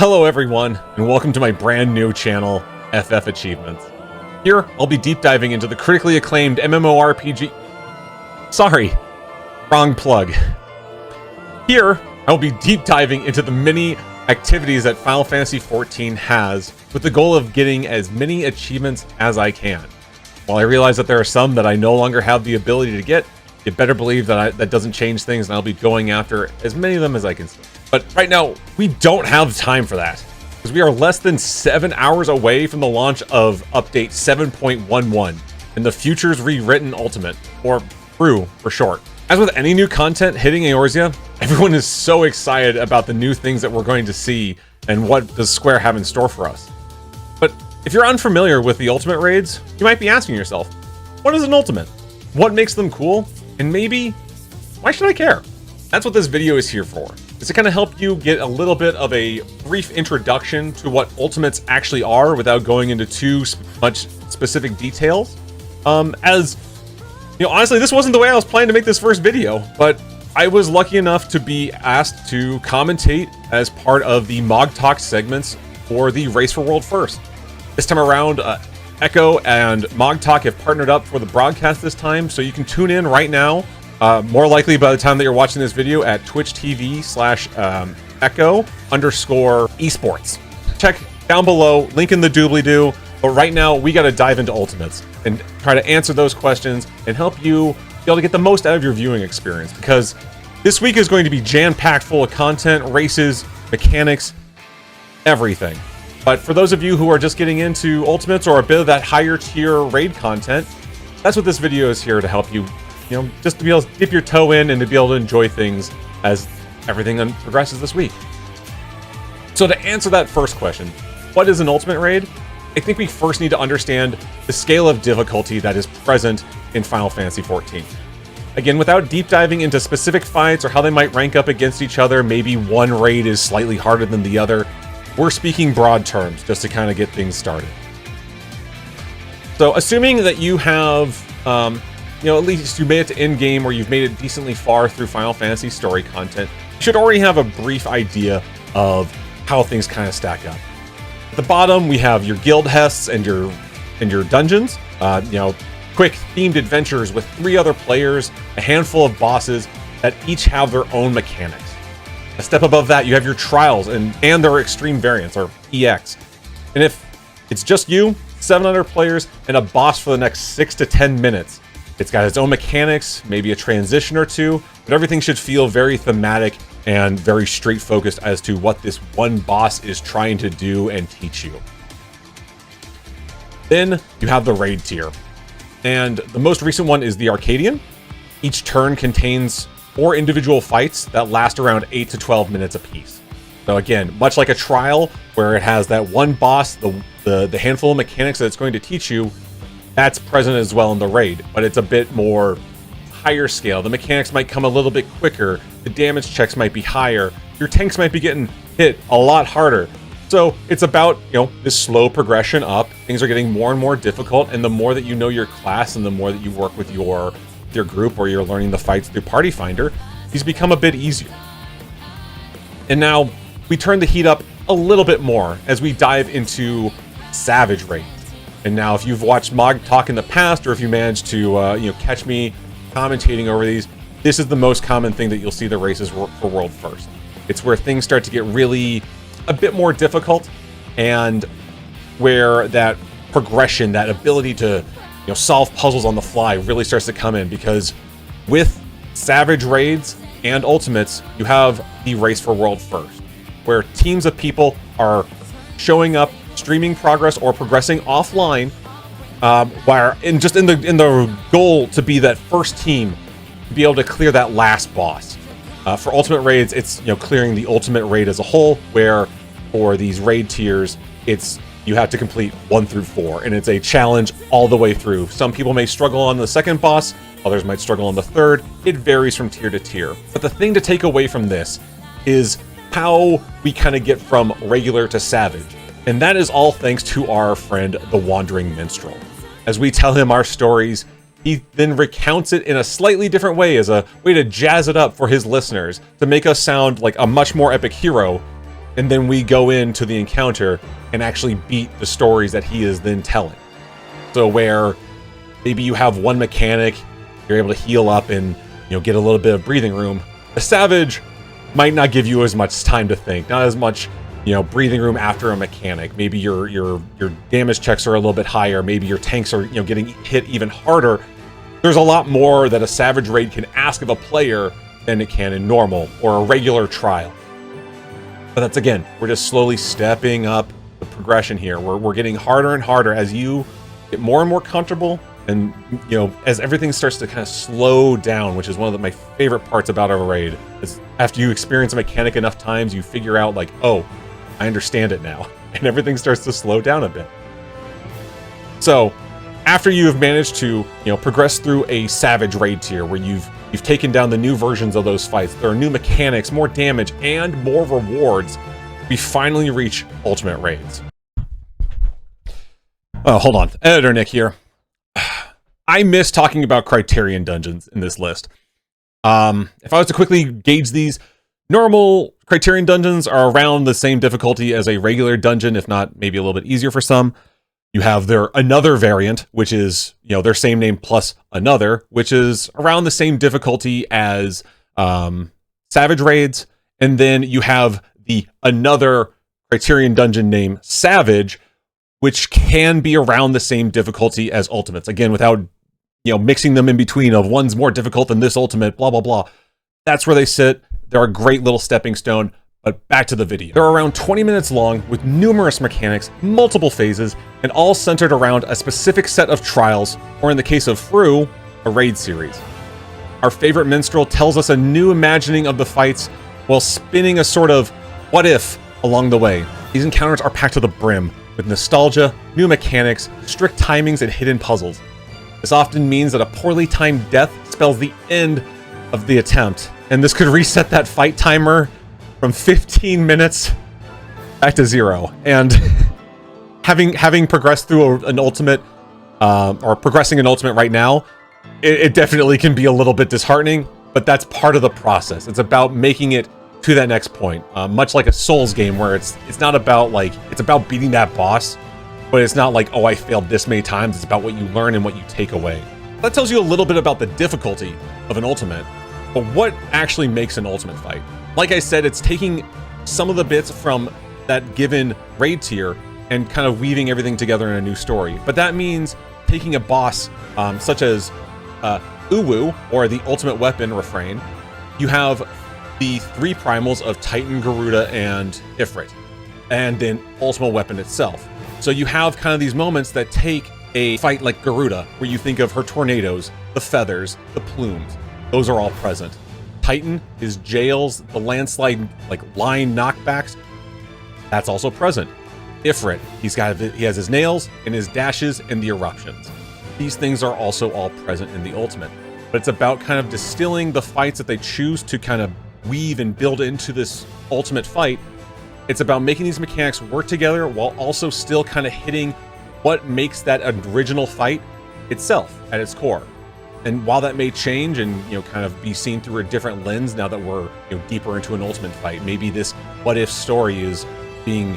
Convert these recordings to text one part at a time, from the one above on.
Hello everyone, and welcome to my brand new channel, FF Achievements. Here, I'll be deep diving into the critically acclaimed MMORPG... Sorry, wrong plug. Here, I'll be deep diving into the many activities that Final Fantasy XIV has, with the goal of getting as many achievements as I can. While I realize that there are some that I no longer have the ability to get, you better believe that that doesn't change things, and I'll be going after as many of them as I can see. But right now, we don't have time for that, because we are less than 7 hours away from the launch of Update 7.11 and the Future's Rewritten Ultimate, or FFXIV for short. As with any new content hitting Eorzea, everyone is so excited about the new things that we're going to see and what does Square have in store for us. But if you're unfamiliar with the Ultimate raids, you might be asking yourself, what is an Ultimate? What makes them cool? And maybe, why should I care? That's what this video is here for. Is to kind of help you get a little bit of a brief introduction to what Ultimates actually are without going into too much specific details. As, you know, honestly, this wasn't the way I was planning to make this first video, but I was lucky enough to be asked to commentate as part of the Mog Talk segments for the Race for World First. This time around, Echo and Mog Talk have partnered up for the broadcast this time, so you can tune in right now. More likely by the time that you're watching this video at Twitch TV/Echo_esports. Check down below, link in the doobly-doo. But right now, we got to dive into Ultimates and try to answer those questions and help you be able to get the most out of your viewing experience. Because this week is going to be jam-packed full of content, races, mechanics, everything. But for those of you who are just getting into Ultimates or a bit of that higher tier raid content, that's what this video is here to help you. You know, just to be able to dip your toe in and to be able to enjoy things as everything progresses this week. So to answer that first question, what is an Ultimate raid? I think we first need to understand the scale of difficulty that is present in Final Fantasy XIV. Again, without deep diving into specific fights or how they might rank up against each other, maybe one raid is slightly harder than the other, we're speaking broad terms just to kind of get things started. So assuming that you have... you know, at least you made it to endgame or you've made it decently far through Final Fantasy story content, you should already have a brief idea of how things kind of stack up. At the bottom, we have your guild hests and your dungeons, you know, quick themed adventures with 3 other players, a handful of bosses that each have their own mechanics. A step above that, you have your trials and their extreme variants, or EX. And if it's just you, 700 players, and a boss for the next 6 to 10 minutes, it's got its own mechanics, maybe a transition or two, but everything should feel very thematic and very straight focused as to what this one boss is trying to do and teach you. Then you have the raid tier. And the most recent one is the Arcadian. Each turn contains 4 individual fights that last around 8 to 12 minutes apiece. So again, much like a trial where it has that one boss, the handful of mechanics that it's going to teach you, that's present as well in the raid, but it's a bit more higher scale. The mechanics might come a little bit quicker, the damage checks might be higher, your tanks might be getting hit a lot harder. So it's about, you know, this slow progression up. Things are getting more and more difficult, and the more that you know your class and the more that you work with your group or you're learning the fights through Party Finder, these become a bit easier. And now we turn the heat up a little bit more as we dive into Savage raids. And now, if you've watched Mog Talk in the past, or if you managed to, you know, catch me commentating over these, this is the most common thing that you'll see the races for World First. It's where things start to get really a bit more difficult, and where that progression, that ability to, you know, solve puzzles on the fly really starts to come in. Because with Savage raids and Ultimates, you have the Race for World First, where teams of people are showing up, streaming progress or progressing offline, in the goal to be that first team to be able to clear that last boss. For Ultimate raids, it's, you know, clearing the Ultimate raid as a whole, where for these raid tiers, it's you have to complete 1 through 4, and it's a challenge all the way through. Some people may struggle on the second boss, others might struggle on the third. It varies from tier to tier. But the thing to take away from this is how we kind of get from regular to Savage. And that is all thanks to our friend, the Wandering Minstrel. As we tell him our stories, he then recounts it in a slightly different way as a way to jazz it up for his listeners, to make us sound like a much more epic hero And then we go into the encounter and actually beat the stories that he is then telling. So where maybe you have one mechanic, you're able to heal up and get a little bit of breathing room. The Savage might not give you as much time to think, not as much breathing room after a mechanic. Maybe your damage checks are a little bit higher. Maybe your tanks are getting hit even harder. There's a lot more that a Savage raid can ask of a player than it can in normal or a regular trial. But that's, again, we're just slowly stepping up the progression here. We're getting harder and harder as you get more and more comfortable, and as everything starts to kind of slow down, which is one of my favorite parts about a raid. Is after you experience a mechanic enough times, you figure out like, oh, I understand it now, and everything starts to slow down a bit. So after you have managed to progress through a Savage raid tier where you've taken down the new versions of those fights, there are new mechanics, more damage, and more rewards, we finally reach Ultimate Raids. Oh, hold on. Editor Nick here. I miss talking about Criterion dungeons in this list. If I was to quickly gauge these, normal Criterion dungeons are around the same difficulty as a regular dungeon, if not maybe a little bit easier for some. You have their another variant, which is, their same name plus another, which is around the same difficulty as Savage Raids. And then you have the another Criterion dungeon named Savage, which can be around the same difficulty as Ultimates. Again, without, mixing them in between of one's more difficult than this Ultimate, blah, blah, blah. That's where they sit. They're a great little stepping stone. But back to the video. They're around 20 minutes long with numerous mechanics, multiple phases, and all centered around a specific set of trials, or in the case of Fru, a raid series. Our favorite minstrel tells us a new imagining of the fights while spinning a sort of what if along the way. These encounters are packed to the brim with nostalgia, new mechanics, strict timings, and hidden puzzles. This often means that a poorly timed death spells the end of the attempt, and this could reset that fight timer from 15 minutes back to 0. And having progressed through an ultimate, or progressing an ultimate right now, it definitely can be a little bit disheartening, but that's part of the process. It's about making it to that next point. Much like a Souls game where it's not about it's about beating that boss, but it's not like, oh, I failed this many times. It's about what you learn and what you take away. That tells you a little bit about the difficulty of an ultimate, but what actually makes an ultimate fight? Like I said, it's taking some of the bits from that given raid tier and kind of weaving everything together in a new story. But that means taking a boss such as Uwu, or the ultimate weapon refrain. You have the 3 primals of Titan, Garuda, and Ifrit, and then ultimate weapon itself. So you have kind of these moments that take a fight like Garuda, where you think of her tornadoes, the feathers, the plumes. Those are all present. Titan, his jails, the landslide line knockbacks, that's also present. Ifrit, he has his nails and his dashes and the eruptions. These things are also all present in the ultimate. But it's about kind of distilling the fights that they choose to kind of weave and build into this ultimate fight. It's about making these mechanics work together while also still kind of hitting what makes that original fight itself at its core. And while that may change and kind of be seen through a different lens now that we're deeper into an ultimate fight, maybe this what if story is being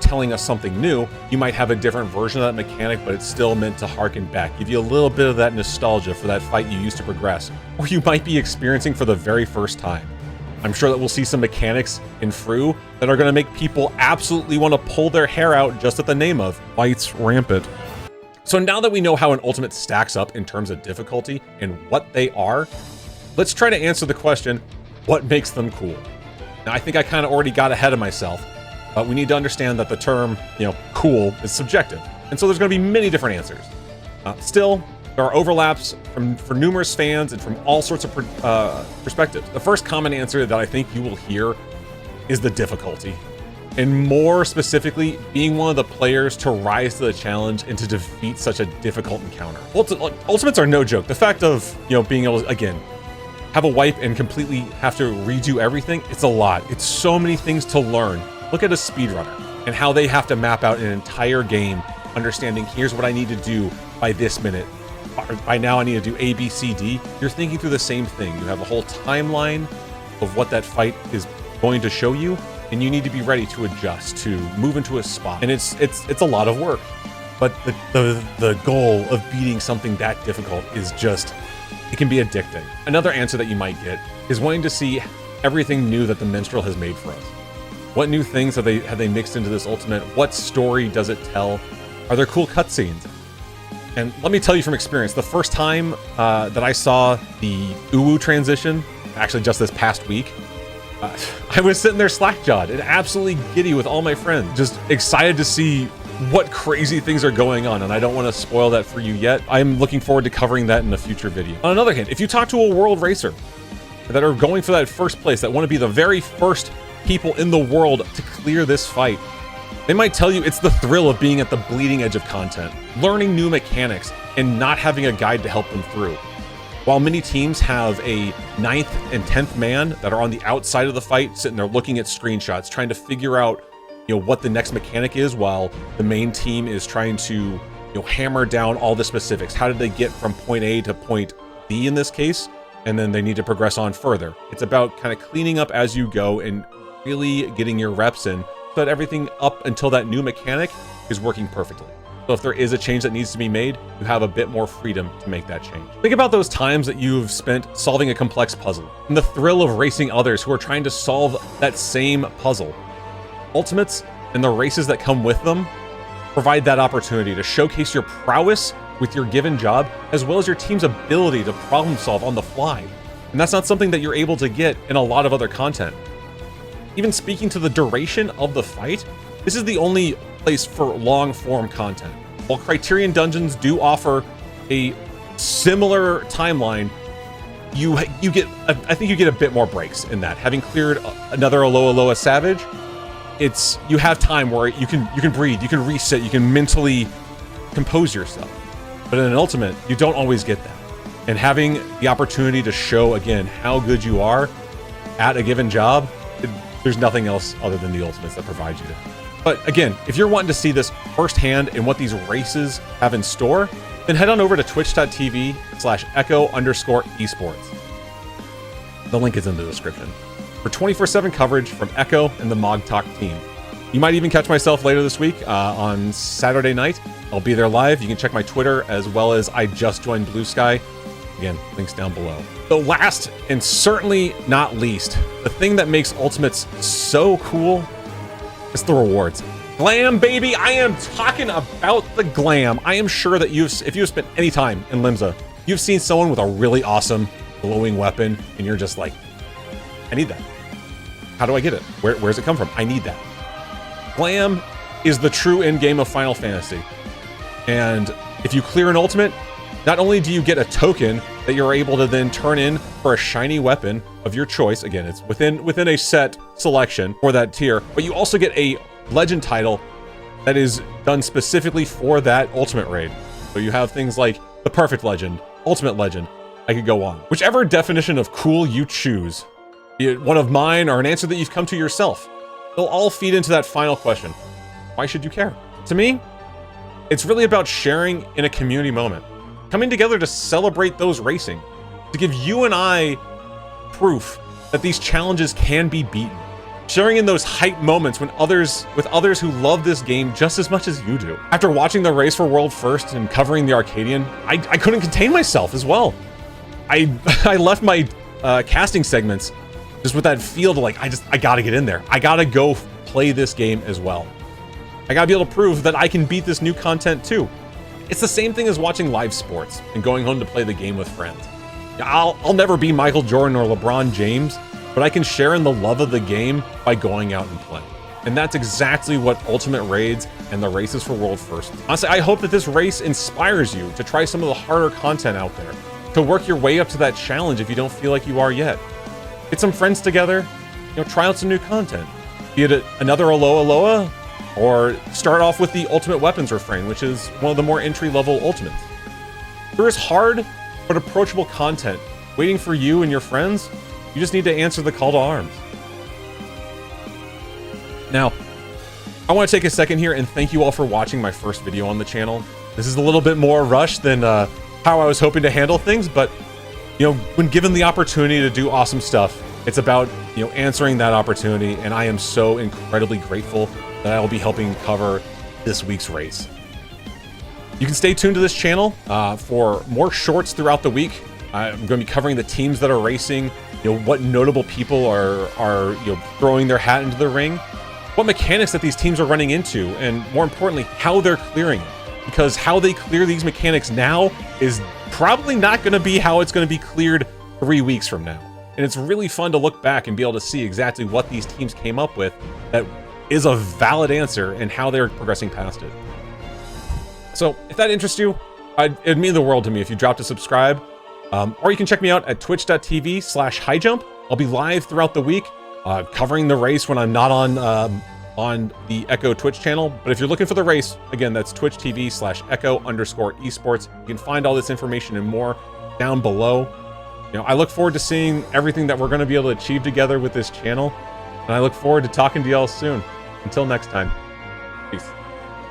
telling us something new. You might have a different version of that mechanic, but it's still meant to harken back, give you a little bit of that nostalgia for that fight you used to progress, or you might be experiencing for the very first time. I'm sure that we'll see some mechanics in Fru that are going to make people absolutely want to pull their hair out just at the name of Fights Rampant. So now that we know how an ultimate stacks up in terms of difficulty and what they are, let's try to answer the question, what makes them cool? Now, I think I kind of already got ahead of myself, but we need to understand that the term, cool is subjective. And so there's going to be many different answers. Still, there are overlaps for numerous fans and from all sorts of perspectives. The first common answer that I think you will hear is the difficulty. And more specifically, being one of the players to rise to the challenge and to defeat such a difficult encounter. Ultimates are no joke. The fact of, being able to, again, have a wipe and completely have to redo everything, it's a lot. It's so many things to learn. Look at a speedrunner and how they have to map out an entire game, understanding here's what I need to do by this minute. By now I need to do A, B, C, D. You're thinking through the same thing. You have a whole timeline of what that fight is going to show you, and you need to be ready to adjust, to move into a spot. And it's a lot of work. But the goal of beating something that difficult is just, it can be addicting. Another answer that you might get is wanting to see everything new that the Minstrel has made for us. What new things have they mixed into this Ultimate? What story does it tell? Are there cool cutscenes? And let me tell you from experience, the first time that I saw the Uwu transition, actually just this past week, I was sitting there slack-jawed and absolutely giddy with all my friends, just excited to see what crazy things are going on, and I don't want to spoil that for you yet. I'm looking forward to covering that in a future video. On another hand, if you talk to a world racer that are going for that first place, that want to be the very first people in the world to clear this fight, they might tell you it's the thrill of being at the bleeding edge of content, learning new mechanics, and not having a guide to help them through. While many teams have a 9th and 10th man that are on the outside of the fight, sitting there looking at screenshots, trying to figure out what the next mechanic is, while the main team is trying to hammer down all the specifics. How did they get from point A to point B in this case? And then they need to progress on further. It's about kind of cleaning up as you go and really getting your reps in so that everything up until that new mechanic is working perfectly. So if there is a change that needs to be made, you have a bit more freedom to make that change. Think about those times that you've spent solving a complex puzzle and the thrill of racing others who are trying to solve that same puzzle. Ultimates and the races that come with them provide that opportunity to showcase your prowess with your given job, as well as your team's ability to problem solve on the fly. And that's not something that you're able to get in a lot of other content. Even speaking to the duration of the fight, this is the only place for long form content. While Criterion dungeons do offer a similar timeline, I think you get a bit more breaks in that. Having cleared another Aloha Savage, you have time where you can breathe, you can reset, you can mentally compose yourself. But in an Ultimate, you don't always get that. And having the opportunity to show again how good you are at a given job, there's nothing else other than the Ultimates that provide you that. But again, if you're wanting to see this firsthand and what these races have in store, then head on over to twitch.tv/echo_esports. The link is in the description for 24/7 coverage from Echo and the Mog Talk team. You might even catch myself later this week on Saturday night. I'll be there live. You can check my Twitter, as well as I just joined Blue Sky. Again, links down below. The last and certainly not least, the thing that makes Ultimates so cool is the rewards. Glam, baby! I am talking about the glam. I am sure that if you've spent any time in Limsa, you've seen someone with a really awesome glowing weapon, and you're just like, I need that. How do I get it? Where's it come from? I need that. Glam is the true end game of Final Fantasy. And if you clear an Ultimate, not only do you get a token that you're able to then turn in for a shiny weapon of your choice, again, it's within a set selection for that tier, but you also get a legend title that is done specifically for that Ultimate raid. So you have things like the Perfect Legend, Ultimate Legend, I could go on. Whichever definition of cool you choose, be it one of mine or an answer that you've come to yourself, they'll all feed into that final question. Why should you care? To me, it's really about sharing in a community moment. Coming together to celebrate those racing. To give you and I proof that these challenges can be beaten. Sharing in those hype moments with others who love this game just as much as you do. After watching the race for World First and covering the Arcadian, I couldn't contain myself as well. I left my casting segments just with that feel to like, I gotta get in there. I gotta go play this game as well. I gotta be able to prove that I can beat this new content too. It's the same thing as watching live sports and going home to play the game with friends. I'll never be Michael Jordan or LeBron James, but I can share in the love of the game by going out and playing. And that's exactly what Ultimate Raids and the races for World First. Honestly, I hope that this race inspires you to try some of the harder content out there, to work your way up to that challenge if you don't feel like you are yet. Get some friends together, try out some new content. Be it another Aloha, or start off with the Ultimate Weapons Refrain, which is one of the more entry-level Ultimates. There is hard but approachable content waiting for you and your friends. You just need to answer the call to arms. Now, I want to take a second here and thank you all for watching my first video on the channel. This is a little bit more rushed than how I was hoping to handle things, but when given the opportunity to do awesome stuff, It's about, you know, answering that opportunity, and I am so incredibly grateful that I will be helping cover this week's race. You can stay tuned to this channel for more shorts throughout the week. I'm going to be covering the teams that are racing, you know, what notable people are you know, throwing their hat into the ring, what mechanics that these teams are running into, and more importantly, how they're clearing it. Because how they clear these mechanics now is probably not going to be how it's going to be cleared 3 weeks from now. And it's really fun to look back and be able to see exactly what these teams came up with that is a valid answer and how they're progressing past it. So if that interests you, it'd mean the world to me if you dropped a subscribe. Or you can check me out at twitch.tv/hijump. I'll be live throughout the week, covering the race when I'm not on the Echo Twitch channel. But if you're looking for the race, again, that's twitch.tv/echo_esports. You can find all this information and more down below. You know, I look forward to seeing everything that we're going to be able to achieve together with this channel. And I look forward to talking to y'all soon. Until next time, peace.